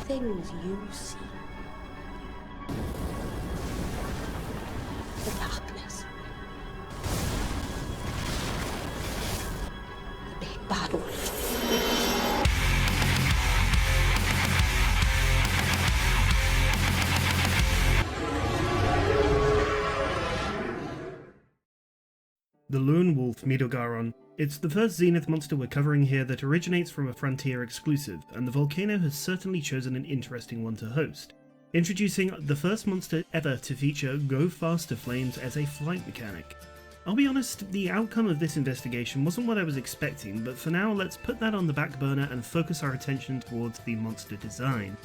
things you see. The darkness. The big battle. The Lone Wolf Mid-Ogaron. It's the first Zenith monster we're covering here that originates from a Frontier exclusive, and the Volcano has certainly chosen an interesting one to host. Introducing the first monster ever to feature Go Faster Flames as a flight mechanic. I'll be honest, the outcome of this investigation wasn't what I was expecting, but for now let's put that on the back burner and focus our attention towards the monster design.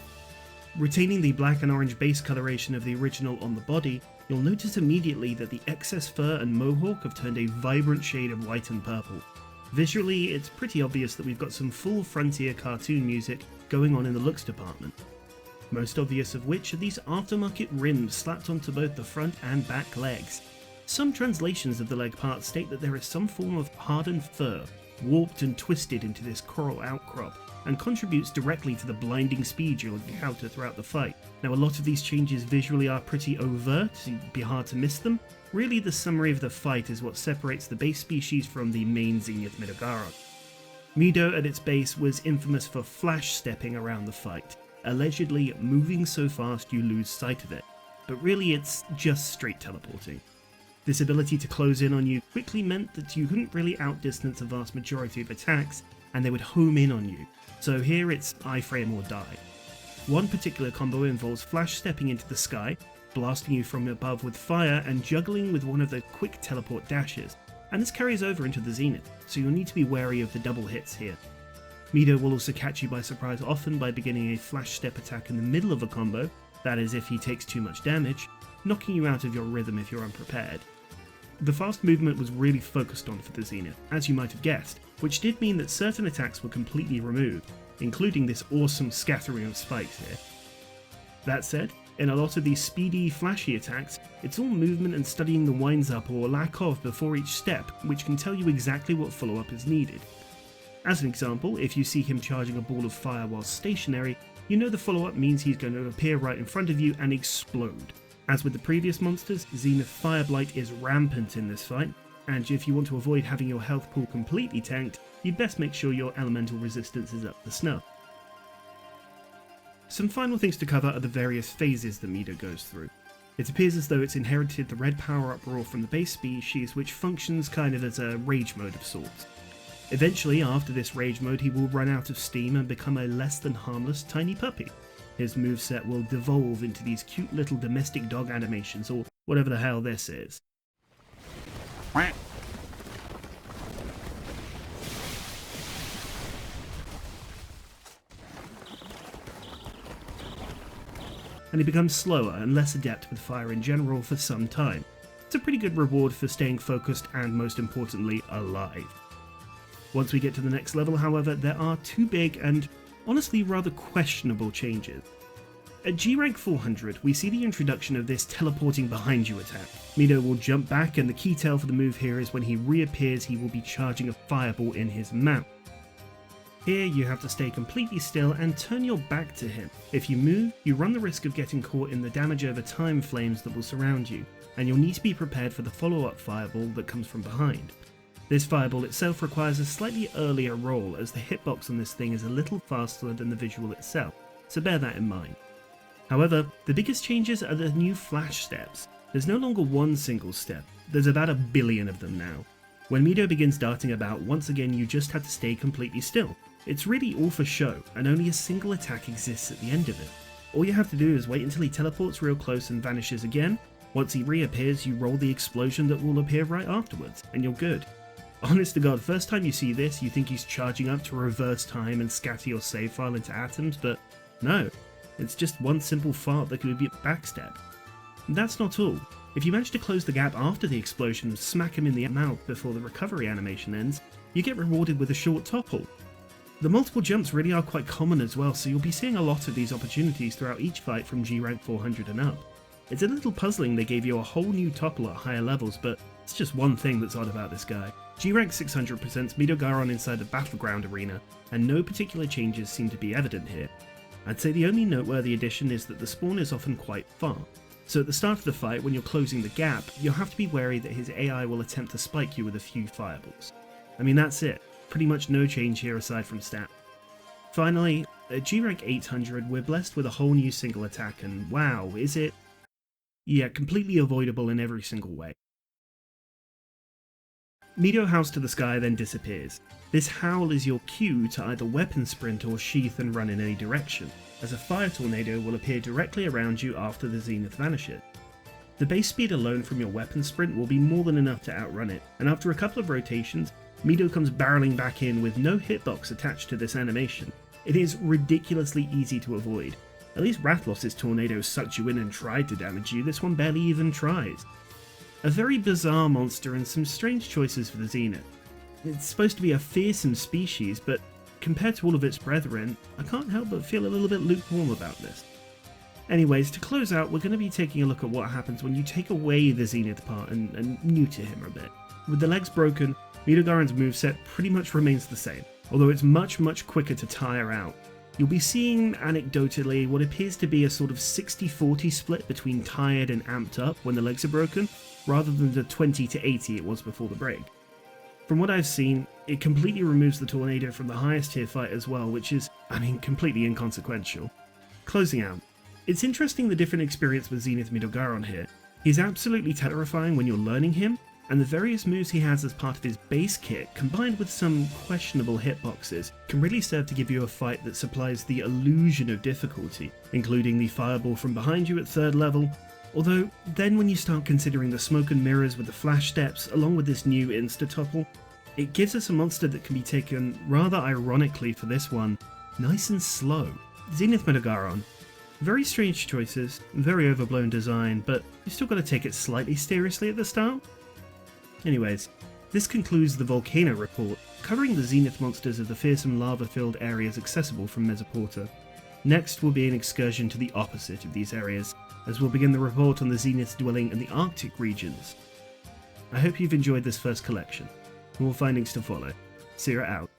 Retaining the black and orange base coloration of the original on the body, you'll notice immediately that the excess fur and mohawk have turned a vibrant shade of white and purple. Visually, it's pretty obvious that we've got some full Frontier cartoon music going on in the looks department. Most obvious of which are these aftermarket rims slapped onto both the front and back legs. Some translations of the leg parts state that there is some form of hardened fur, warped and twisted into this coral outcrop, and contributes directly to the blinding speed you'll encounter throughout the fight. Now, a lot of these changes visually are pretty overt, so it'd be hard to miss them. Really, the summary of the fight is what separates the base species from the main Zenith Midogaron. Mido at its base was infamous for flash stepping around the fight, allegedly moving so fast you lose sight of it, but really it's just straight teleporting. This ability to close in on you quickly meant that you couldn't really outdistance a vast majority of attacks, and they would home in on you. So here it's iframe or die. One particular combo involves flash stepping into the sky, blasting you from above with fire and juggling with one of the quick teleport dashes, and this carries over into the Zenith, so you'll need to be wary of the double hits here. Mido will also catch you by surprise often by beginning a flash step attack in the middle of a combo, that is if he takes too much damage, knocking you out of your rhythm if you're unprepared. The fast movement was really focused on for the Zenith, as you might have guessed, which did mean that certain attacks were completely removed, including this awesome scattering of spikes here. That said, in a lot of these speedy, flashy attacks, it's all movement and studying the winds up or lack of before each step, which can tell you exactly what follow-up is needed. As an example, if you see him charging a ball of fire while stationary, you know the follow-up means he's going to appear right in front of you and explode. As with the previous monsters, Zenith Fireblight is rampant in this fight, and if you want to avoid having your health pool completely tanked, you'd best make sure your elemental resistance is up to snuff. Some final things to cover are the various phases that Mido goes through. It appears as though it's inherited the red power-up raw from the base species, which functions kind of as a rage mode of sorts. Eventually, after this rage mode, he will run out of steam and become a less than harmless tiny puppy. His moveset will devolve into these cute little domestic dog animations, or whatever the hell this is. And he becomes slower and less adept with fire in general for some time. It's a pretty good reward for staying focused and, most importantly, alive. Once we get to the next level, however, there are two big and honestly rather questionable changes. At G rank 400, we see the introduction of this teleporting behind you attack. Mido will jump back, and the key tell for the move here is when he reappears he will be charging a fireball in his mouth. Here you have to stay completely still and turn your back to him. If you move, you run the risk of getting caught in the damage over time flames that will surround you, and you'll need to be prepared for the follow-up fireball that comes from behind. This fireball itself requires a slightly earlier roll, as the hitbox on this thing is a little faster than the visual itself, so bear that in mind. However, the biggest changes are the new flash steps. There's no longer one single step, there's about 1 billion of them now. When Mido begins darting about, once again you just have to stay completely still. It's really all for show, and only a single attack exists at the end of it. All you have to do is wait until he teleports real close and vanishes again. Once he reappears, you roll the explosion that will appear right afterwards, and you're good. Honest to god, first time you see this, you think he's charging up to reverse time and scatter your save file into atoms, but no. It's just one simple fart that could be a backstab. And that's not all. If you manage to close the gap after the explosion and smack him in the mouth before the recovery animation ends, you get rewarded with a short topple. The multiple jumps really are quite common as well, so you'll be seeing a lot of these opportunities throughout each fight from G rank 400 and up. It's a little puzzling they gave you a whole new topple at higher levels, but it's just one thing that's odd about this guy. G rank 600 presents Mid-Ogaron inside the battleground arena, and no particular changes seem to be evident here. I'd say the only noteworthy addition is that the spawn is often quite far, so at the start of the fight when you're closing the gap, you'll have to be wary that his AI will attempt to spike you with a few fireballs. I mean that's it, pretty much no change here aside from stat. Finally, at G-Rank 800 we're blessed with a whole new single attack and wow, is it? Yeah, completely avoidable in every single way. Mido howls to the sky then disappears. This howl is your cue to either weapon sprint or sheath and run in any direction, as a fire tornado will appear directly around you after the Zenith vanishes. The base speed alone from your weapon sprint will be more than enough to outrun it, and after a couple of rotations, Mido comes barreling back in with no hitbox attached to this animation. It is ridiculously easy to avoid. At least Rathlos's tornado sucked you in and tried to damage you, this one barely even tries. A very bizarre monster and some strange choices for the Zenith. It's supposed to be a fearsome species, but compared to all of its brethren, I can't help but feel a little bit lukewarm about this. Anyways, to close out, we're going to be taking a look at what happens when you take away the Zenith part and neuter him a bit. With the legs broken, Mid-Ogaron's moveset pretty much remains the same, although it's much quicker to tire out. You'll be seeing, anecdotally, what appears to be a sort of 60-40 split between tired and amped up when the legs are broken, rather than the 20 to 80 it was before the break. From what I've seen, it completely removes the tornado from the highest tier fight as well, which is, completely inconsequential. Closing out, it's interesting the different experience with Zenith Midogaron here. He's absolutely terrifying when you're learning him, and the various moves he has as part of his base kit, combined with some questionable hitboxes, can really serve to give you a fight that supplies the illusion of difficulty, including the fireball from behind you at 3rd level, although then when you start considering the smoke and mirrors with the flash steps along with this new insta-topple, it gives us a monster that can be taken, rather ironically for this one, nice and slow. Zenith Midogaron. Very strange choices, very overblown design, but you still gotta take it slightly seriously at the start. Anyways, this concludes the Volcano Report, covering the Zenith monsters of the fearsome lava-filled areas accessible from Mesoporta. Next will be an excursion to the opposite of these areas, as we'll begin the report on the Zeniths dwelling in the Arctic regions. I hope you've enjoyed this first collection. More findings to follow. Cera out.